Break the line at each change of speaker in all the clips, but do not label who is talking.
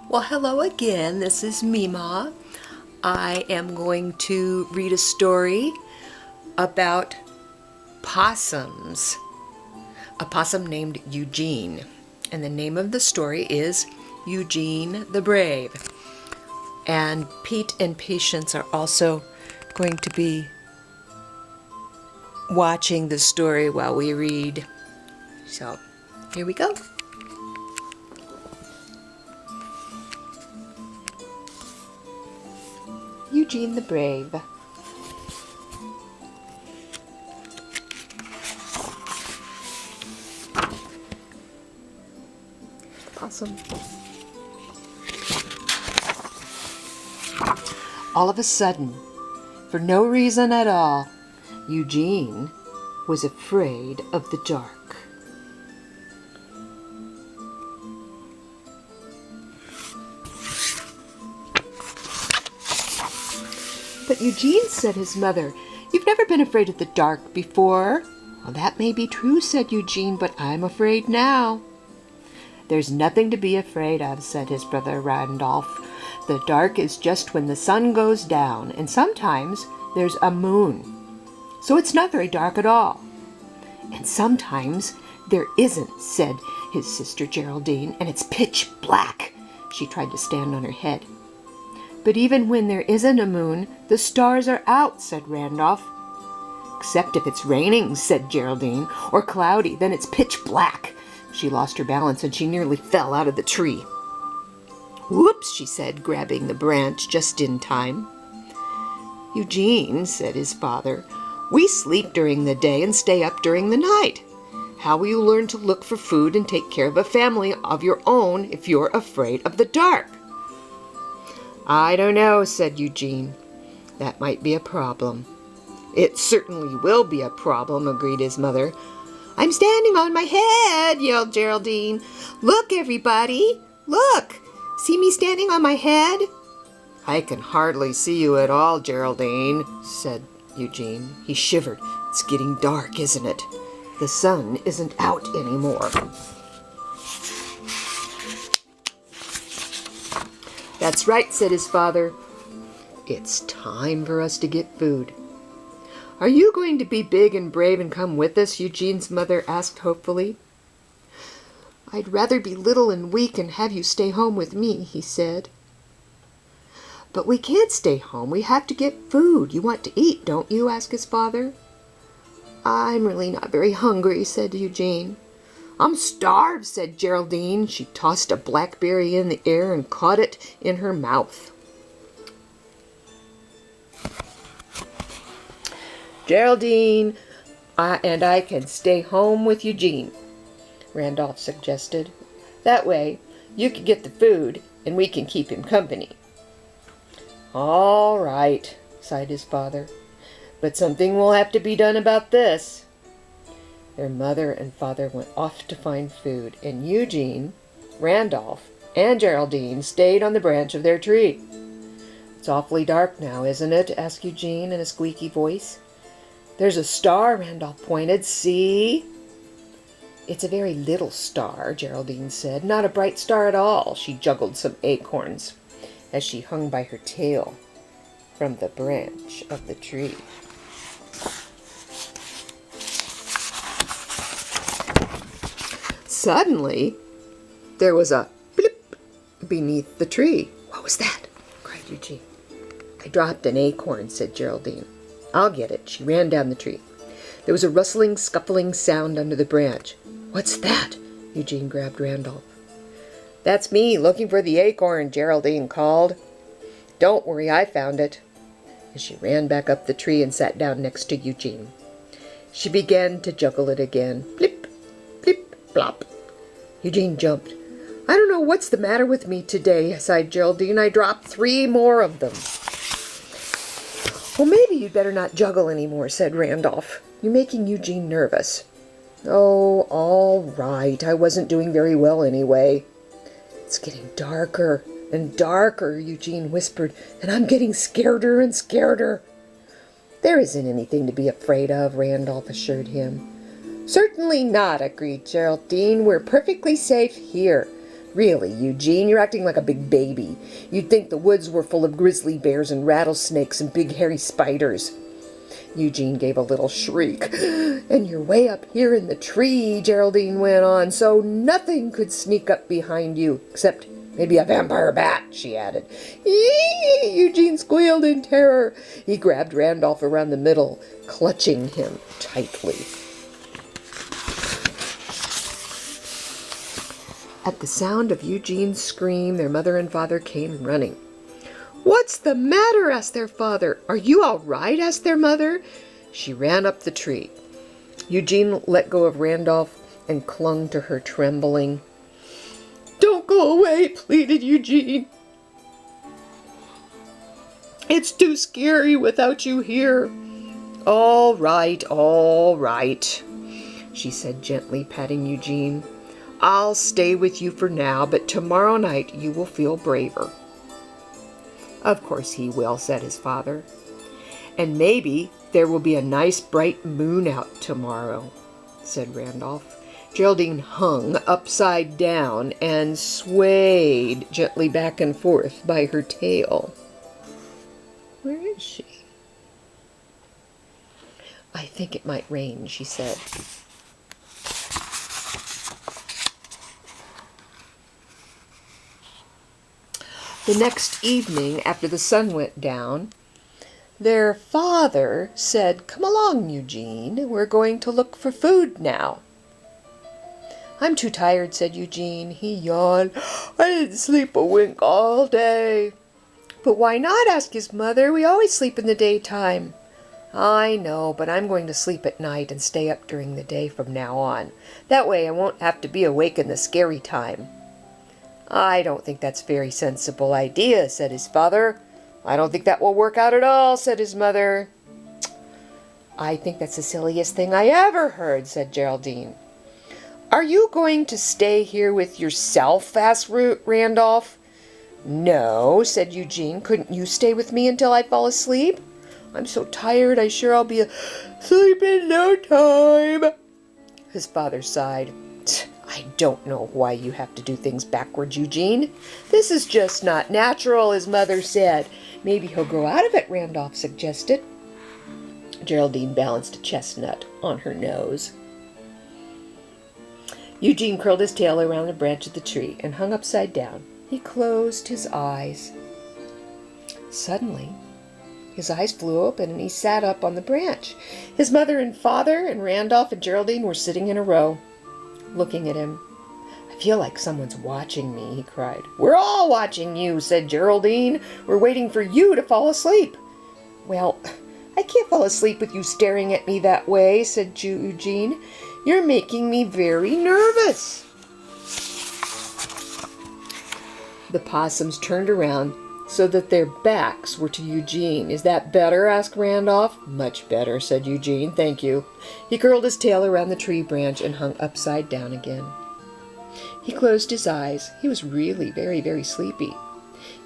Well, hello again. This is Mima. I am going to read a story about possums. A possum named Eugene. And the name of the story is Eugene the Brave. And Pete and Patience are also going to be watching the story while we read. So, here we go. Eugene the Brave. Possum. All of a sudden, for no reason at all, Eugene was afraid of the dark. But Eugene, said his mother, "You've never been afraid of the dark before." "Well, that may be true," said Eugene, "but I'm afraid now." "There's nothing to be afraid of," said his brother Randolph. "The dark is just when the sun goes down, and sometimes there's a moon. So it's not very dark at all." "And sometimes there isn't," said his sister Geraldine, "and it's pitch black." She tried to stand on her head. "But even when there isn't a moon, the stars are out," said Randolph. "Except if it's raining," said Geraldine, "or cloudy, then it's pitch black." She lost her balance and she nearly fell out of the tree. "Whoops," she said, grabbing the branch just in time. "Eugene," said his father, "we sleep during the day and stay up during the night. How will you learn to look for food and take care of a family of your own if you're afraid of the dark?" "I don't know," said Eugene. "That might be a problem." "It certainly will be a problem," agreed his mother. "I'm standing on my head," yelled Geraldine. "Look, everybody, look! See me standing on my head?" "I can hardly see you at all, Geraldine," said Eugene. He shivered. "It's getting dark, isn't it? The sun isn't out anymore." "That's right," said his father. "It's time for us to get food." "Are you going to be big and brave and come with us?" Eugene's mother asked hopefully. "I'd rather be little and weak and have you stay home with me," he said. "But we can't stay home. We have to get food. You want to eat, don't you?" asked his father. "I'm really not very hungry," said Eugene. "I'm starved," said Geraldine. She tossed a blackberry in the air and caught it in her mouth. "Geraldine and I can stay home with Eugene," Randolph suggested. "That way you can get the food and we can keep him company." "All right," sighed his father, "but something will have to be done about this." Their mother and father went off to find food, and Eugene, Randolph, and Geraldine stayed on the branch of their tree. "It's awfully dark now, isn't it?" asked Eugene in a squeaky voice. "There's a star," Randolph pointed. "See?" "It's a very little star," Geraldine said. "Not a bright star at all." She juggled some acorns as she hung by her tail from the branch of the tree. Suddenly, there was a blip beneath the tree. "What was that?" cried Eugene. "I dropped an acorn," said Geraldine. "I'll get it." She ran down the tree. There was a rustling, scuffling sound under the branch. "What's that?" Eugene grabbed Randolph. "That's me looking for the acorn," Geraldine called. "Don't worry, I found it." And she ran back up the tree and sat down next to Eugene. She began to juggle it again. Blip, blip, plop. Eugene jumped. "I don't know what's the matter with me today," sighed Geraldine. "I dropped 3 more of them." "Well, maybe you'd better not juggle anymore," said Randolph. "You're making Eugene nervous." "Oh, all right. I wasn't doing very well anyway." "It's getting darker and darker," Eugene whispered, "and I'm getting scareder and scareder." "There isn't anything to be afraid of," Randolph assured him. "Certainly not," agreed Geraldine. "We're perfectly safe here. Really, Eugene, you're acting like a big baby. You'd think the woods were full of grizzly bears and rattlesnakes and big hairy spiders. Eugene gave a little shriek. And you're way up here in the tree, Geraldine went on, so nothing could sneak up behind you, except maybe a vampire bat, she added. Eee! Eugene squealed in terror. He grabbed Randolph around the middle, clutching him tightly. At the sound of Eugene's scream, their mother and father came running. What's the matter? Asked their father. Are you all right? Asked their mother. She ran up the tree. Eugene let go of Randolph and clung to her, trembling. Don't go away, pleaded Eugene. It's too scary without you here. All right, she said gently, patting Eugene. I'll stay with you for now, but tomorrow night you will feel braver. Of course he will, said his father. And maybe there will be a nice bright moon out tomorrow, said Randolph. Geraldine hung upside down and swayed gently back and forth by her tail. Where is she? I think it might rain, she said. The next evening, after the sun went down, their father said, Come along, Eugene. We're going to look for food now. I'm too tired, said Eugene. He yawned. I didn't sleep a wink all day. But why not? Asked his mother. We always sleep in the daytime. I know, but I'm going to sleep at night and stay up during the day from now on. That way I won't have to be awake in the scary time. I don't think that's a very sensible idea, said his father. I don't think that will work out at all, said his mother. I think that's the silliest thing I ever heard, said Geraldine. Are you going to stay here with yourself? Asked Randolph. No, said Eugene. Couldn't you stay with me until I fall asleep? I'm so tired, I'm sure I'll be asleep in no time. His father sighed. I don't know why you have to do things backwards, Eugene. This is just not natural, his mother said. Maybe he'll grow out of it, Randolph suggested. Geraldine balanced a chestnut on her nose. Eugene curled his tail around the branch of the tree and hung upside down. He closed his eyes. Suddenly, his eyes flew open and he sat up on the branch. His mother and father and Randolph and Geraldine were sitting in a row, looking at him. I feel like someone's watching me, he cried. We're all watching you, said Geraldine. We're waiting for you to fall asleep. Well, I can't fall asleep with you staring at me that way, said Eugene. You're making me very nervous. The possums turned around so that their backs were to Eugene. Is that better? Asked Randolph. Much better, said Eugene. Thank you. He curled his tail around the tree branch and hung upside down again. He closed his eyes. He was really very, very sleepy.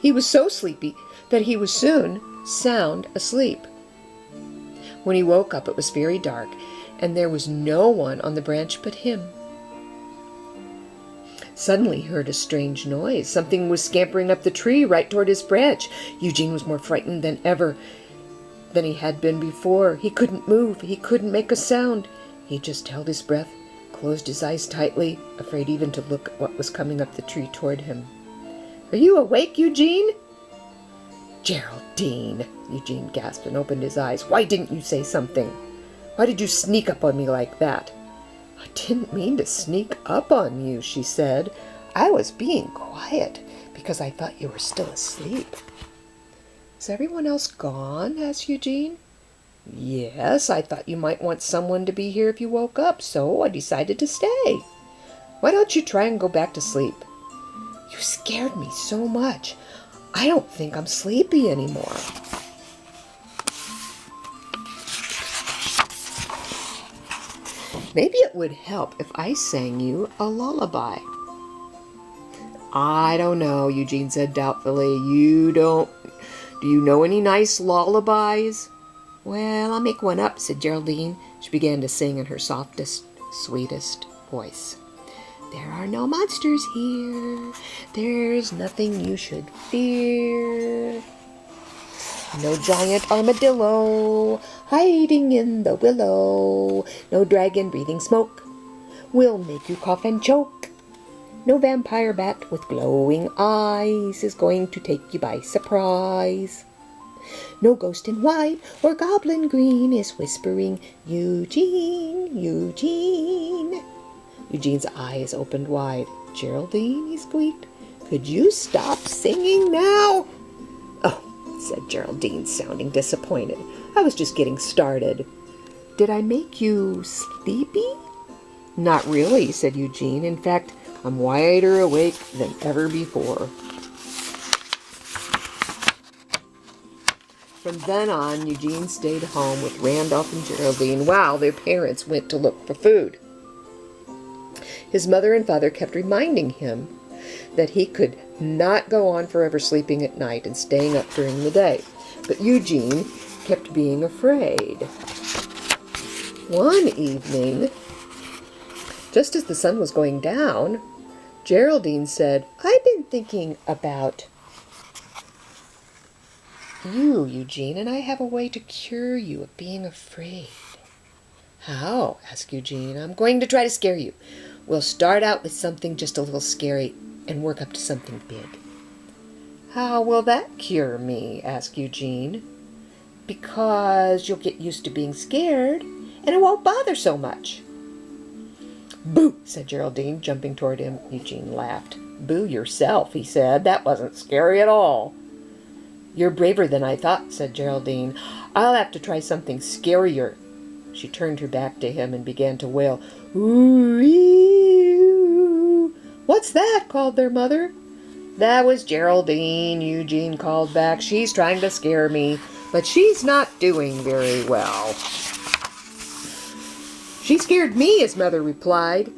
He was so sleepy that he was soon sound asleep. When he woke up, it was very dark, and there was no one on the branch but him. Suddenly he heard a strange noise. Something was scampering up the tree right toward his branch. Eugene was more frightened than ever than he had been before. He couldn't move. He couldn't make a sound. He just held his breath, closed his eyes tightly, afraid even to look at what was coming up the tree toward him. Are you awake, Eugene? Geraldine, Eugene gasped and opened his eyes. Why didn't you say something? Why did you sneak up on me like that? I didn't mean to sneak up on you, she said. I was being quiet because I thought you were still asleep. Is everyone else gone? Asked Eugene. Yes, I thought you might want someone to be here if you woke up, so I decided to stay. Why don't you try and go back to sleep? You scared me so much. I don't think I'm sleepy anymore. Maybe it would help if I sang you a lullaby. I don't know, Eugene said doubtfully. Do you know any nice lullabies? Well, I'll make one up, said Geraldine. She began to sing in her softest, sweetest voice. There are no monsters here. There's nothing you should fear. No giant armadillo hiding in the willow. No dragon breathing smoke will make you cough and choke. No vampire bat with glowing eyes is going to take you by surprise. No ghost in white or goblin green is whispering, Eugene, Eugene. Eugene's eyes opened wide. Geraldine, he squeaked, could you stop singing now? Oh, said Geraldine, sounding disappointed. I was just getting started. Did I make you sleepy? Not really, said Eugene. In fact, I'm wider awake than ever before. From then on, Eugene stayed home with Randolph and Geraldine while their parents went to look for food. His mother and father kept reminding him that he could not go on forever sleeping at night and staying up during the day. But Eugene kept being afraid. One evening, just as the sun was going down, Geraldine said, I've been thinking about you, Eugene, and I have a way to cure you of being afraid. How? Asked Eugene. I'm going to try to scare you. We'll start out with something just a little scary and work up to something big. How will that cure me? Asked Eugene. Because you'll get used to being scared and it won't bother so much. Boo, said Geraldine, jumping toward him. Eugene laughed. Boo yourself, he said. That wasn't scary at all. You're braver than I thought, said Geraldine. I'll have to try something scarier. She turned her back to him and began to wail. Ooh-ee-oo. What's that? Called their mother. That was Geraldine, Eugene called back. She's trying to scare me, but she's not doing very well. She scared me, his mother replied.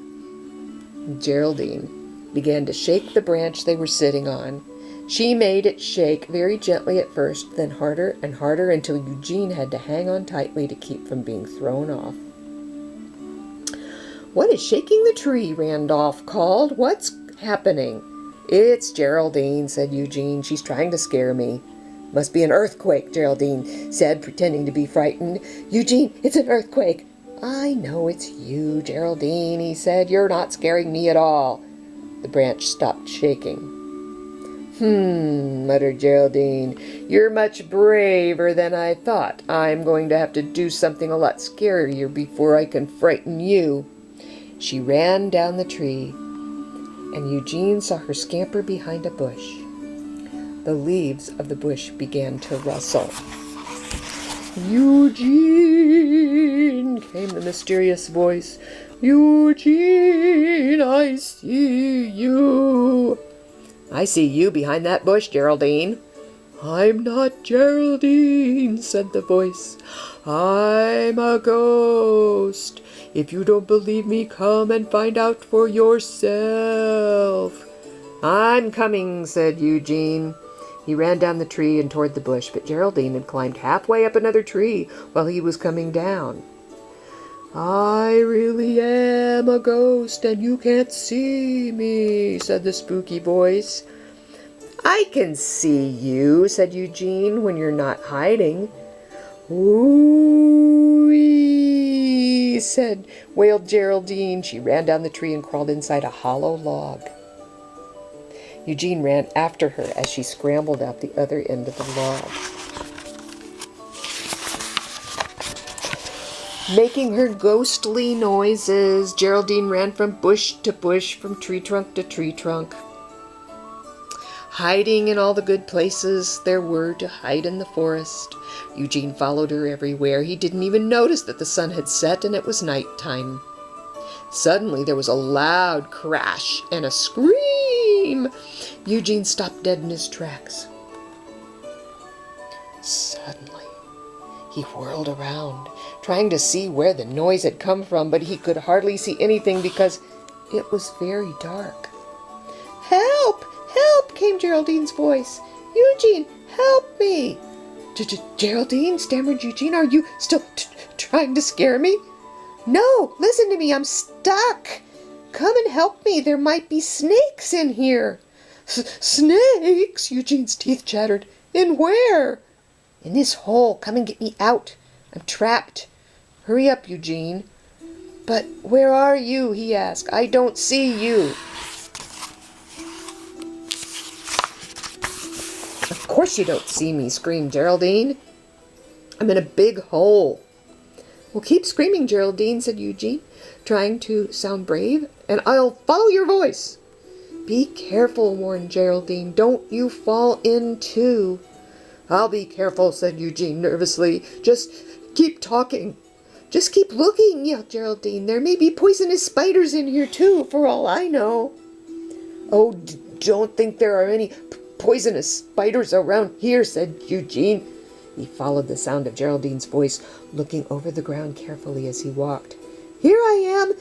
Geraldine began to shake the branch they were sitting on. She made it shake very gently at first, then harder and harder until Eugene had to hang on tightly to keep from being thrown off. What is shaking the tree? Randolph called. What's happening? It's Geraldine, said Eugene. She's trying to scare me. Must be an earthquake, Geraldine said, pretending to be frightened. Eugene, it's an earthquake. I know it's you, Geraldine, he said. You're not scaring me at all. The branch stopped shaking. Muttered Geraldine. You're much braver than I thought. I'm going to have to do something a lot scarier before I can frighten you. She ran down the tree, and Eugene saw her scamper behind a bush. The leaves of the bush began to rustle. Eugene, came the mysterious voice. Eugene, I see you. I see you behind that bush, Geraldine. I'm not Geraldine, said the voice. I'm a ghost. If you don't believe me, come and find out for yourself. I'm coming, said Eugene. He ran down the tree and toward the bush, but Geraldine had climbed halfway up another tree while he was coming down. I really am a ghost, and you can't see me, said the spooky voice. I can see you, said Eugene, when you're not hiding. Ooh-wee, wailed Geraldine. She ran down the tree and crawled inside a hollow log. Eugene ran after her as she scrambled out the other end of the log. Making her ghostly noises, Geraldine ran from bush to bush, from tree trunk to tree trunk, hiding in all the good places there were to hide in the forest. Eugene followed her everywhere. He didn't even notice that the sun had set and it was nighttime. Suddenly there was a loud crash and a scream. Eugene stopped dead in his tracks. Suddenly, he whirled around, trying to see where the noise had come from, but he could hardly see anything because it was very dark. Help! Help! Came Geraldine's voice. Eugene, help me! Geraldine, stammered Eugene, are you still trying to scare me? No, listen to me, I'm stuck. come and help me. There might be snakes in here. Snakes? Eugene's teeth chattered. In where? In this hole. Come and get me out. I'm trapped. Hurry up, Eugene. But where are you? He asked. I don't see you. Of course you don't see me, screamed Geraldine. I'm in a big hole. Well, keep screaming, Geraldine, said Eugene, trying to sound brave, and I'll follow your voice. Be careful, warned Geraldine. Don't you fall in too. I'll be careful, said Eugene nervously. Just keep talking. Just keep looking, yelled Geraldine. There may be poisonous spiders in here too, for all I know. Oh, don't think there are any poisonous spiders around here, said Eugene. He followed the sound of Geraldine's voice, looking over the ground carefully as he walked. Here I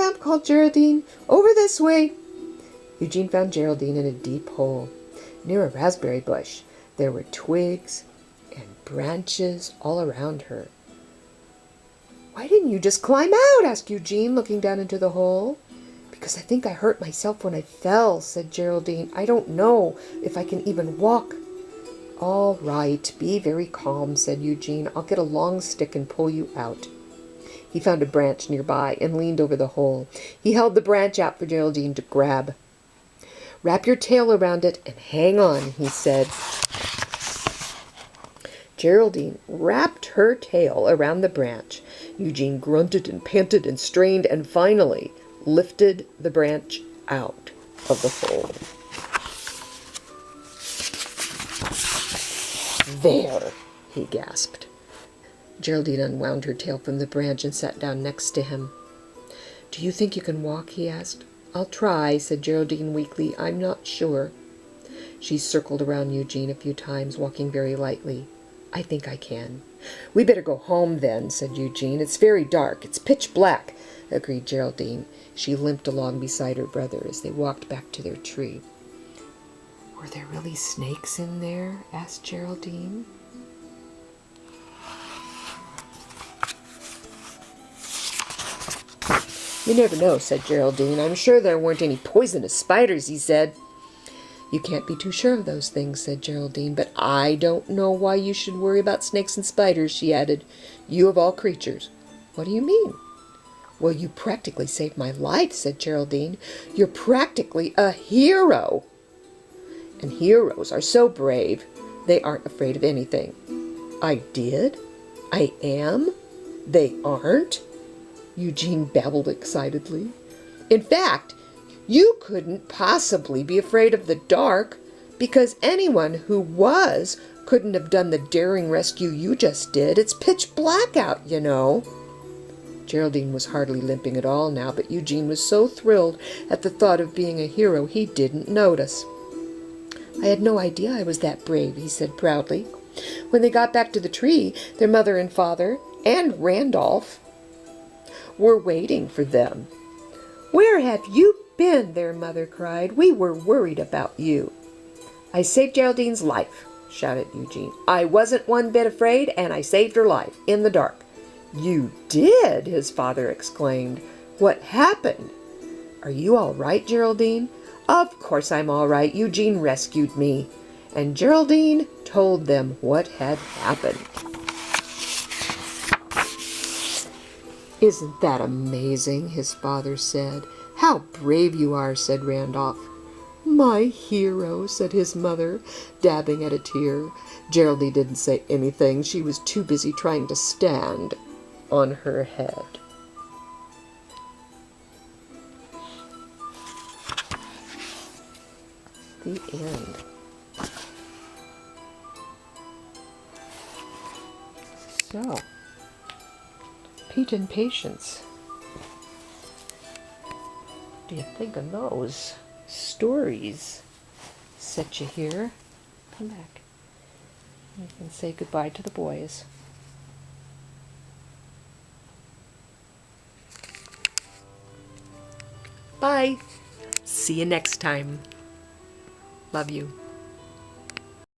am, called Geraldine. Over this way. Eugene found Geraldine in a deep hole, near a raspberry bush. There were twigs and branches all around her. Why didn't you just climb out? Asked Eugene, looking down into the hole. Because I think I hurt myself when I fell, said Geraldine. I don't know if I can even walk. All right, be very calm, said Eugene. I'll get a long stick and pull you out. He found a branch nearby and leaned over the hole. He held the branch out for Geraldine to grab. Wrap your tail around it and hang on, he said. Geraldine wrapped her tail around the branch. Eugene grunted and panted and strained and finally lifted the branch out of the hole. There, he gasped. Geraldine unwound her tail from the branch and sat down next to him. Do you think you can walk? He asked. I'll try, said Geraldine weakly. I'm not sure. She circled around Eugene a few times, walking very lightly. I think I can. We better go home then, said Eugene. It's very dark. It's pitch black, agreed Geraldine. She limped along beside her brother as they walked back to their tree. Were there really snakes in there? Asked Geraldine. You never know, said Geraldine. I'm sure there weren't any poisonous spiders, he said. You can't be too sure of those things, said Geraldine, but I don't know why you should worry about snakes and spiders, she added. You of all creatures. What do you mean? Well, you practically saved my life, said Geraldine. You're practically a hero. And heroes are so brave, they aren't afraid of anything. I did? I am? They aren't? Eugene babbled excitedly. In fact, you couldn't possibly be afraid of the dark, because anyone who was couldn't have done the daring rescue you just did. It's pitch black out, you know. Geraldine was hardly limping at all now, but Eugene was so thrilled at the thought of being a hero he didn't notice. I had no idea I was that brave, he said proudly. When they got back to the tree, their mother and father and Randolph were waiting for them. Where have you been? Their mother cried. We were worried about you. I saved Geraldine's life, shouted Eugene. I wasn't one bit afraid, and I saved her life in the dark. You did, his father exclaimed. What happened? Are you all right, Geraldine? Of course I'm all right. Eugene rescued me. And Geraldine told them what had happened. Isn't that amazing? His father said. How brave you are, said Randolph. My hero, said his mother, dabbing at a tear. Geraldine didn't say anything. She was too busy trying to stand on her head. The end. So, Pete and Patience. What do you think of those stories? Set you here. Come back. You can say goodbye to the boys. Bye. See you next time. Love you.